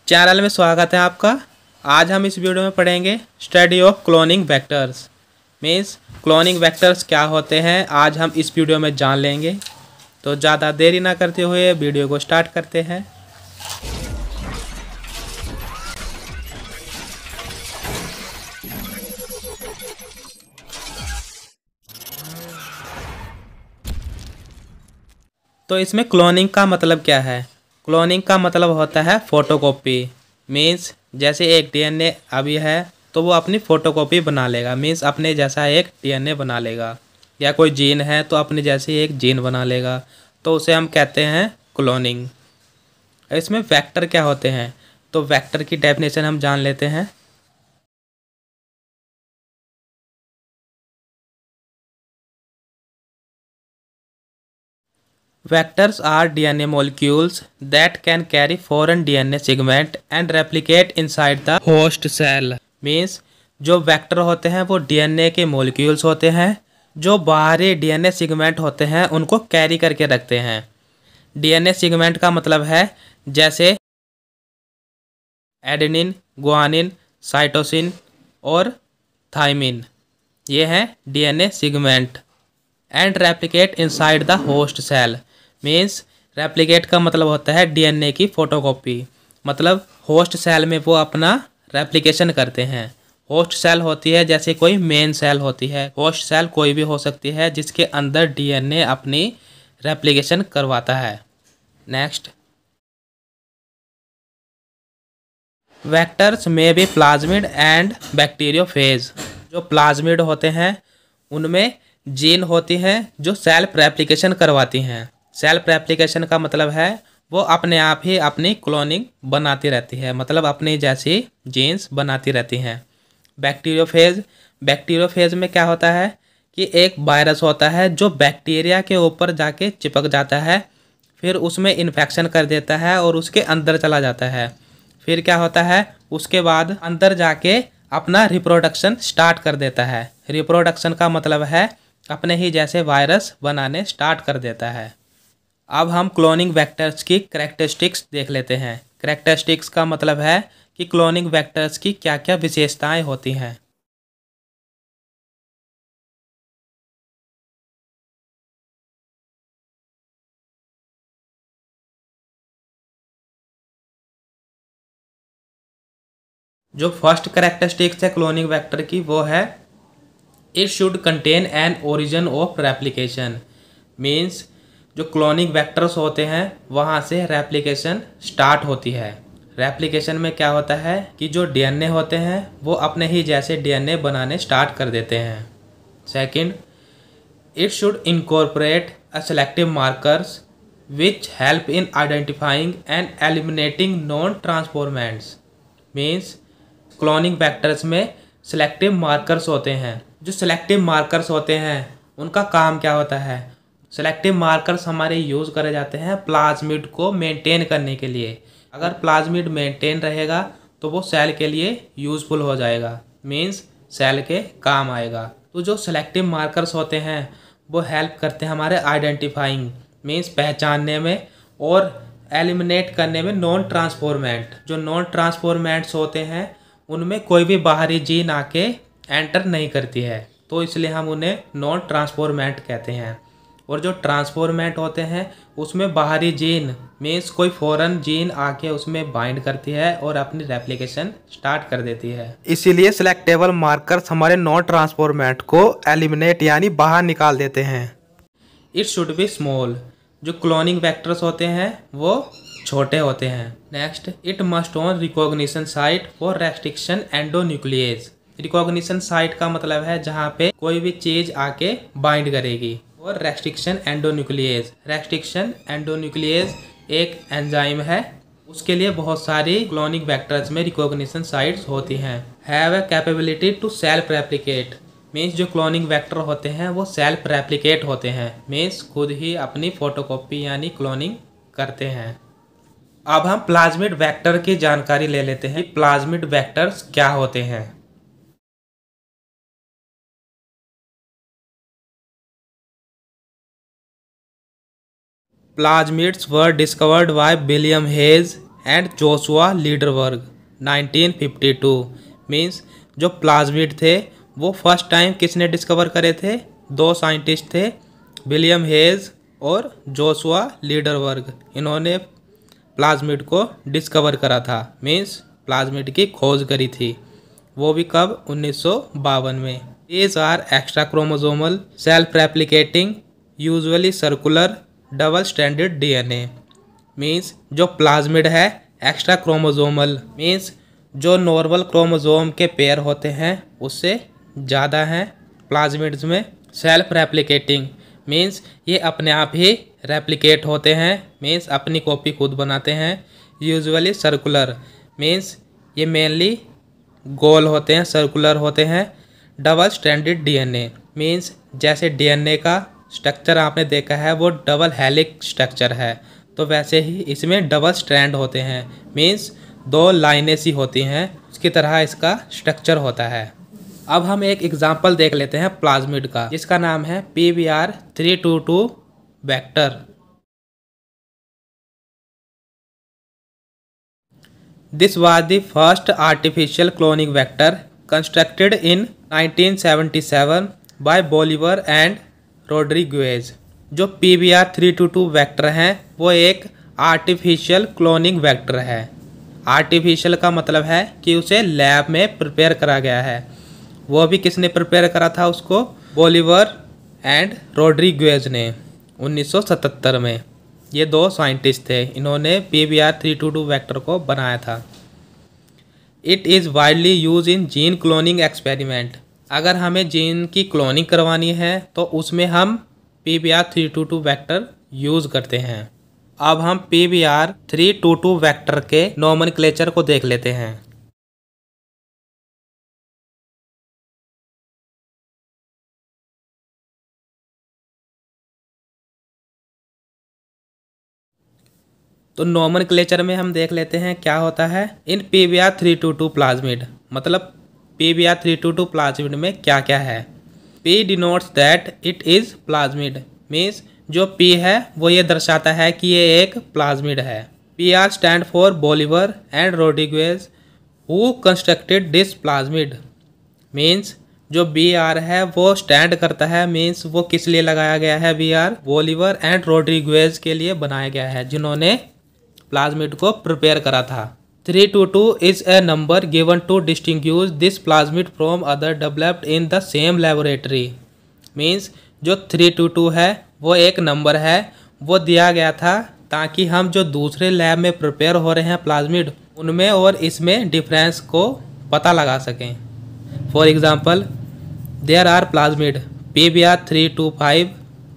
Channel में स्वागत है आपका। आज हम इस वीडियो में पढ़ेंगे study of cloning vectors. Means cloning vectors क्या होते हैं, आज हम इस वीडियो में जान लेंगे। तो ज़्यादा देरी ना करते हुए वीडियो को स्टार्ट करते हैं। तो इसमें क्लोनिंग का मतलब क्या है? क्लोनिंग का मतलब होता है फोटोकॉपी। मीन्स जैसे एक डीएनए अभी है तो वो अपनी फ़ोटोकॉपी बना लेगा। मीन्स अपने जैसा एक डीएनए बना लेगा, या कोई जीन है तो अपने जैसे एक जीन बना लेगा, तो उसे हम कहते हैं क्लोनिंग। इसमें वेक्टर क्या होते हैं, तो वेक्टर की डेफिनेशन हम जान लेते हैं। Vectors are DNA molecules that can carry foreign DNA segment and replicate inside the host cell. Means जो वेक्टर होते हैं वो डीएनए के मॉलिक्यूल्स होते हैं जो बाहरी डीएनए सेगमेंट होते हैं उनको कैरी करके रखते हैं। डीएनए सेगमेंट का मतलब है जैसे एडेनिन, गुआनिन, साइटोसिन और थाइमिन, ये हैं DNA segment. And replicate inside the host cell. Means replicate का मतलब होता है डीएनए की फ़ोटोकॉपी। मतलब होस्ट सेल में वो अपना रेप्लिकेशन करते हैं। होस्ट सेल होती है जैसे कोई मेन सेल होती है। होस्ट सेल कोई भी हो सकती है जिसके अंदर डीएनए अपनी रेप्लिकेशन करवाता है। नेक्स्ट, वेक्टर्स में भी प्लाज्मिड एंड बैक्टीरियोफेज। जो प्लाज्मिड होते हैं उनमें जीन होती हैं जो सेल्फ रेप्लिकेशन करवाती हैं। सेल्फ रेप्लिकेशन का मतलब है वो अपने आप ही अपनी क्लोनिंग बनाती रहती है, मतलब अपनी जैसी जीन्स बनाती रहती हैं। बैक्टीरियोफेज में क्या होता है कि एक वायरस होता है जो बैक्टीरिया के ऊपर जाके चिपक जाता है, फिर उसमें इन्फेक्शन कर देता है और उसके अंदर चला जाता है। फिर क्या होता है, उसके बाद अंदर जाके अपना रिप्रोडक्शन स्टार्ट कर देता है। रिप्रोडक्शन का मतलब है अपने ही जैसे वायरस बनाने स्टार्ट कर देता है। अब हम क्लोनिंग वेक्टर्स की करैक्टरिस्टिक्स देख लेते हैं। करैक्टरिस्टिक्स का मतलब है कि क्लोनिंग वेक्टर्स की क्या क्या विशेषताएं होती हैं। जो फर्स्ट करैक्टरिस्टिक्स है क्लोनिंग वेक्टर की वो है it should contain an origin of replication. Means जो क्लोनिंग वेक्टर्स होते हैं वहाँ से रेप्लिकेशन स्टार्ट होती है। रेप्लिकेशन में क्या होता है कि जो डीएनए होते हैं वो अपने ही जैसे डीएनए बनाने स्टार्ट कर देते हैं। Second, it should incorporate a selective markers which help in identifying and eliminating non transformants. Means cloning vectors में सिलेक्टिव मार्कर्स होते हैं। जो सिलेक्टिव मार्कर्स होते हैं उनका काम क्या होता है, सिलेक्टिव मार्कर्स हमारे यूज़ करे जाते हैं प्लाज्मिड को मेंटेन करने के लिए। अगर प्लाज्मिड मेंटेन रहेगा तो वो सेल के लिए यूज़फुल हो जाएगा, मीन्स सेल के काम आएगा। तो जो सिलेक्टिव मार्कर्स होते हैं वो हेल्प करते हैं हमारे आइडेंटिफाइंग, मीन्स पहचानने में, और एलिमिनेट करने में नॉन ट्रांसफॉर्मेंट। जो नॉन ट्रांसफॉर्मेंट्स होते हैं उनमें कोई भी बाहरी जीन आके एंटर नहीं करती है, तो इसलिए हम उन्हें नॉन ट्रांसफॉर्मेंट कहते हैं। और जो ट्रांसफॉर्मेंट होते हैं उसमें बाहरी जीन, मीन्स कोई फॉरेन जीन आके उसमें बाइंड करती है और अपनी रेप्लिकेशन स्टार्ट कर देती है। इसीलिए सिलेक्टेबल मार्कर्स हमारे नॉन ट्रांसफॉर्मेंट को एलिमिनेट यानी बाहर निकाल देते हैं। It should be small. जो क्लोनिंग वेक्टर्स होते हैं वो छोटे होते हैं। Next, it must on recognition site for restriction endonuclease. Recognition site का मतलब है जहाँ पे कोई भी चीज़ आके बाइंड करेगी। और रेस्ट्रिक्शन एंडोन्यूक्लियेज, रेस्ट्रिक्शन एंडोन्यूक्लियेज एक एंजाइम है, उसके लिए बहुत सारी क्लोनिंग वेक्टर्स में रिकॉग्निशन साइट्स होती हैं। Have a capability to self replicate. Means जो क्लोनिंग वेक्टर होते हैं वो सेल्फ रेप्लिकेट होते हैं, मीन्स खुद ही अपनी फोटोकॉपी यानी क्लोनिंग करते हैं। अब हम प्लाज्मिड वेक्टर की जानकारी ले लेते हैं। प्लाज्मिड वेक्टर्स क्या होते हैं। Plasmids were discovered by William Hayes and Joshua Lederberg 1952। Means जो प्लाज्मिड थे वो फर्स्ट टाइम किसने डिस्कवर करे थे? दो साइंटिस्ट थे, विलियम हेज और जोशुआ लीडरबर्ग। इन्होंने प्लाज्मिड को डिस्कवर करा था, मीन्स प्लाज्मिड की खोज करी थी। वो भी कब? 1952 में। These are extra chromosomal self replicating usually circular double stranded DNA। Means जो प्लाज्मिड है एक्स्ट्रा क्रोमोसोमल, मीन्स जो नॉर्मल क्रोमोसोम के पेयर होते हैं उससे ज़्यादा हैं प्लाज्मिड्स में। सेल्फ रेप्लिकेटिंग मीन्स ये अपने आप ही रेप्लिकेट होते हैं, मीन्स अपनी कॉपी खुद बनाते हैं। यूजुअली सर्कुलर मीन्स ये मेनली गोल होते हैं, सर्कुलर होते हैं। डबल स्ट्रैंडेड DNA मीन्स जैसे DNA का स्ट्रक्चर आपने देखा है वो डबल हेलिक्स स्ट्रक्चर है, तो वैसे ही इसमें डबल स्ट्रैंड होते हैं, मीन्स दो लाइनें सी होती हैं, उसकी तरह इसका स्ट्रक्चर होता है। अब हम एक एग्जांपल देख लेते हैं प्लाज्मिड का, जिसका नाम है PBr322 vector. This was the first artificial cloning vector constructed in 1977 by Bolivar and Rodriguez. जो PBr322 वेक्टर हैं वो एक आर्टिफिशियल क्लोनिंग वेक्टर है। आर्टिफिशियल का मतलब है कि उसे लैब में प्रिपेयर करा गया है। वो भी किसने प्रिपेयर करा था उसको? बोलिवर एंड रोड्रिगुएज ने 1977 में। ये दो साइंटिस्ट थे, इन्होंने PBr322 वेक्टर को बनाया था। It is widely use in gene cloning experiment. अगर हमें जीन की क्लोनिंग करवानी है तो उसमें हम PBr322 वेक्टर यूज़ करते हैं। अब हम PBr322 वेक्टर के नोमेनक्लेचर को देख लेते हैं। तो नोमेनक्लेचर में हम देख लेते हैं क्या होता है इन PBr322 प्लाज्मिड। मतलब PBr322 प्लाज्मिड में क्या क्या है। P denotes that it is plasmid, means जो P है वो ये दर्शाता है कि ये एक प्लाज्मिड है। PR stand for Bolivar and Rodriguez who constructed this plasmid. Means जो BR है वो स्टैंड करता है, मीन्स वो किस लिए लगाया गया है? BR बोलिवर एंड रोड्रिगुएज के लिए बनाया गया है, जिन्होंने प्लाज्मिड को प्रिपेयर करा था। 322 is a number given to distinguish this plasmid from other developed in the same laboratory. Means जो 322 है वो एक नंबर है, वो दिया गया था ताकि हम जो दूसरे लैब में प्रिपेयर हो रहे हैं प्लाज्मिड उनमें और इसमें डिफरेंस को पता लगा सकें। For example there are plasmid PBr325,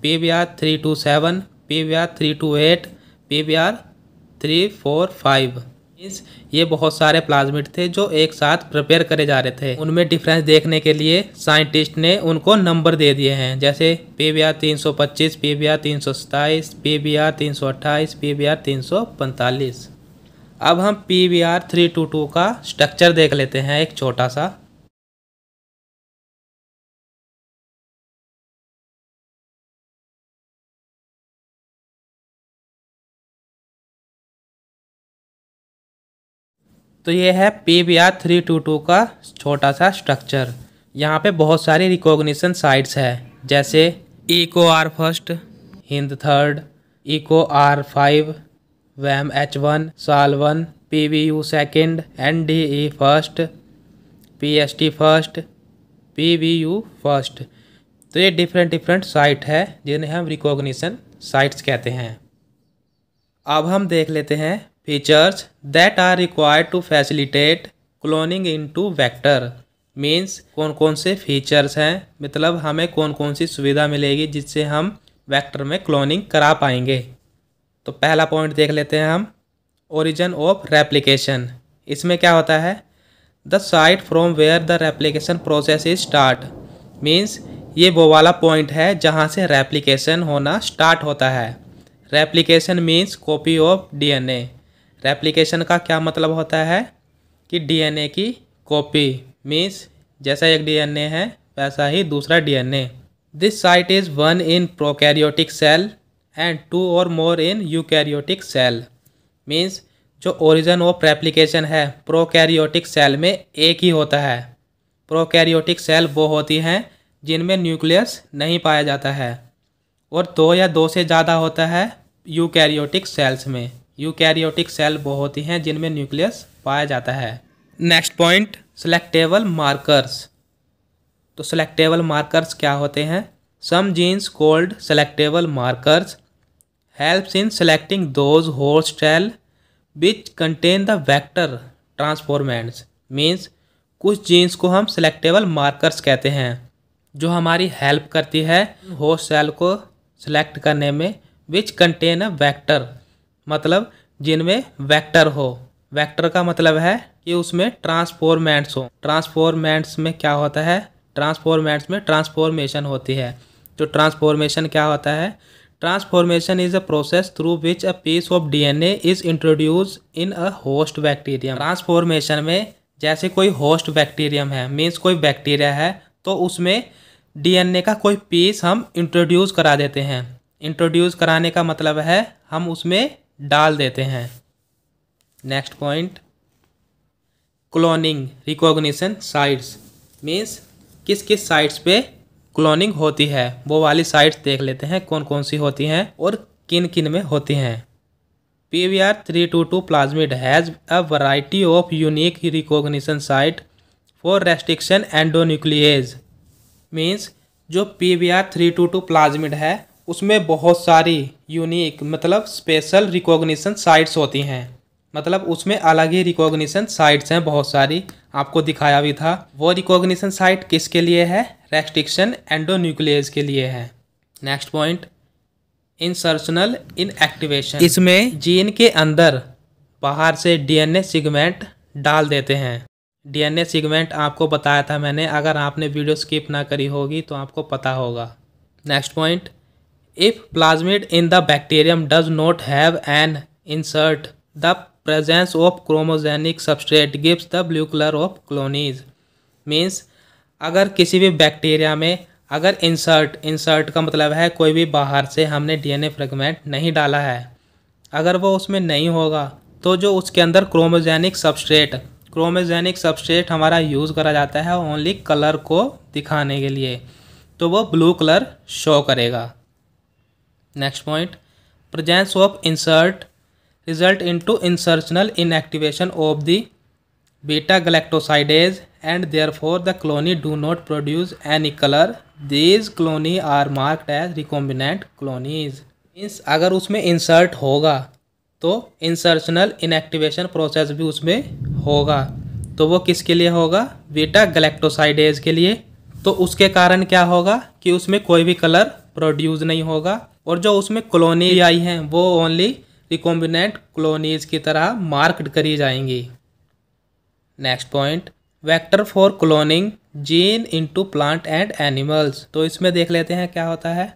PBr327, PBr328, PBr345। Means ये बहुत सारे प्लाज्मिड थे जो एक साथ प्रिपेयर करे जा रहे थे। उनमें डिफरेंस देखने के लिए साइंटिस्ट ने उनको नंबर दे दिए हैं, जैसे PBr325, PBr327, PBr328, PBr345। अब हम PBr322 का स्ट्रक्चर देख लेते हैं एक छोटा सा। तो ये है PBr322 का छोटा सा स्ट्रक्चर। यहाँ पे बहुत सारी रिकॉग्निशन साइट्स है, जैसे EcoR first, Hind third, EcoR5, WAM-H1, SAL1, PBU second, NDE first, PST first, PBU first. तो ये डिफरेंट साइट है जिन्हें हम रिकॉग्निशन साइट्स कहते हैं। अब हम देख लेते हैं features that are required to facilitate cloning into vector. Means कौन कौन से फीचर्स हैं, मतलब हमें कौन कौन सी सुविधा मिलेगी जिससे हम वेक्टर में क्लोनिंग करा पाएंगे। तो पहला पॉइंट देख लेते हैं हम, ओरिजिन ऑफ रेप्लिकेशन। इसमें क्या होता है? The site from where the replication process is start. Means ये वो वाला पॉइंट है जहाँ से रेप्लिकेशन होना स्टार्ट होता है। Replication means copy of DNA। Replication का क्या मतलब होता है कि DNA की कॉपी, मीन्स जैसा एक DNA है वैसा ही दूसरा DNA। This site is one in prokaryotic cell and two और more in eukaryotic cell. Means जो ओरिजिन ऑफ रेप्लिकेशन है प्रोकैरियोटिक सेल में एक ही होता है। प्रोकैरियोटिक सेल वो होती हैं जिनमें न्यूक्लियस नहीं पाया जाता है, और 2 या 2 से ज़्यादा होता है यूकैरियोटिक सेल्स में। यूकैरियोटिक सेल वो होती हैं जिनमें न्यूक्लियस पाया जाता है। Next point, selectable markers. तो सेलेक्टेबल मार्कर्स क्या होते हैं? Some genes called selectable markers helps in selecting those host cell which contain the vector transformants. Means कुछ जीन्स को हम सेलेक्टेबल मार्कर्स कहते हैं जो हमारी हेल्प करती है होस्ट सेल को सेलेक्ट करने में, विच कंटेन अ वेक्टर, मतलब जिनमें वेक्टर हो। वेक्टर का मतलब है कि उसमें ट्रांसफॉर्मेंट्स हो। ट्रांसफॉर्मेंट्स में क्या होता है? ट्रांसफॉर्मेंट्स में ट्रांसफॉर्मेशन होती है। जो ट्रांसफॉर्मेशन क्या होता है? Transformation is a process through which a piece of DNA is introduce in a host bacterium. Transformation में जैसे कोई होस्ट बैक्टीरियम है, मीन्स कोई बैक्टीरिया है, तो उसमें डीएनए का कोई पीस हम इंट्रोड्यूस करा देते हैं। इंट्रोड्यूस कराने का मतलब है हम उसमें डाल देते हैं। Next point, cloning recognition sites. Means किस किस साइट्स पे क्लोनिंग होती है, वो वाली साइट्स देख लेते हैं कौन कौन सी होती हैं और किन किन में होती हैं। PVR322 plasmid has a variety of unique recognition site for restriction endonuclease. Means जो PVR322 प्लाज्मिड है उसमें बहुत सारी यूनिक मतलब स्पेशल रिकॉग्निशन साइट्स होती हैं। मतलब उसमें अलग ही रिकॉग्निशन साइट्स हैं बहुत सारी, आपको दिखाया भी था। वो रिकॉग्निशन साइट किसके लिए है? रेस्ट्रिक्शन एंडोन्यूक्लिएज के लिए है। Next point, insertional inactivation. इसमें जीन के अंदर बाहर से डीएनए सेगमेंट डाल देते हैं। डीएनए सेगमेंट आपको बताया था मैंने, अगर आपने वीडियो स्किप ना करी होगी तो आपको पता होगा। Next point, if plasmid in the bacterium does not have an insert the presence of chromogenic substrate gives the blue colour of colonies. Means अगर किसी भी बैक्टीरिया में अगर इंसर्ट का मतलब है कोई भी बाहर से हमने डीएनए फ्रेगमेंट नहीं डाला है, अगर वो उसमें नहीं होगा तो जो उसके अंदर क्रोमोजेनिक सबस्ट्रेट हमारा यूज़ करा जाता है ओनली कलर को दिखाने के लिए, तो वो ब्लू कलर शो करेगा। Next point, presence of insert result into insertional inactivation of the beta galactosidase and therefore the clone do not produce any color. These clone are marked as recombinant clones. Means अगर उसमें insert होगा तो insertional inactivation process भी उसमें होगा, तो वो किसके लिए होगा? बीटा गैलेक्टोसाइडेज के लिए। तो उसके कारण क्या होगा कि उसमें कोई भी कलर प्रोड्यूस नहीं होगा, और जो उसमें कॉलोनी आई हैं वो ओनली रिकॉम्बिनेंट क्लोनीज की तरह मार्क्ड करी जाएंगी। Next point, vector for cloning gene into plant and animals. तो इसमें देख लेते हैं क्या होता है।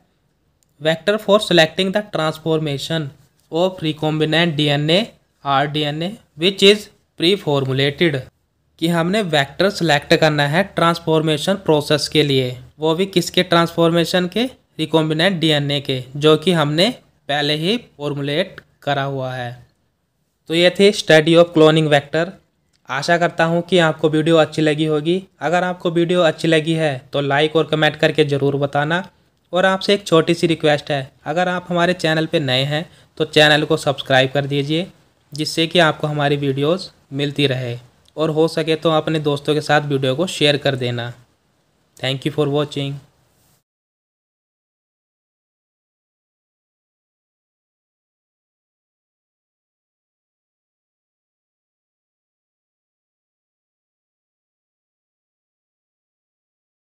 Vector for selecting the transformation of recombinant DNA rDNA which is pre formulated, कि हमने वेक्टर सेलेक्ट करना है ट्रांसफॉर्मेशन प्रोसेस के लिए, वो भी किसके ट्रांसफॉर्मेशन के? रिकॉम्बिनेंट डीएनए के, जो कि हमने पहले ही फॉर्मुलेट करा हुआ है। तो ये थी स्टडी ऑफ क्लोनिंग वेक्टर। आशा करता हूँ कि आपको वीडियो अच्छी लगी होगी। अगर आपको वीडियो अच्छी लगी है तो लाइक और कमेंट करके ज़रूर बताना। और आपसे एक छोटी सी रिक्वेस्ट है, अगर आप हमारे चैनल पे नए हैं तो चैनल को सब्सक्राइब कर दीजिए, जिससे कि आपको हमारी वीडियोस मिलती रहे, और हो सके तो अपने दोस्तों के साथ वीडियो को शेयर कर देना। Thank you for watching.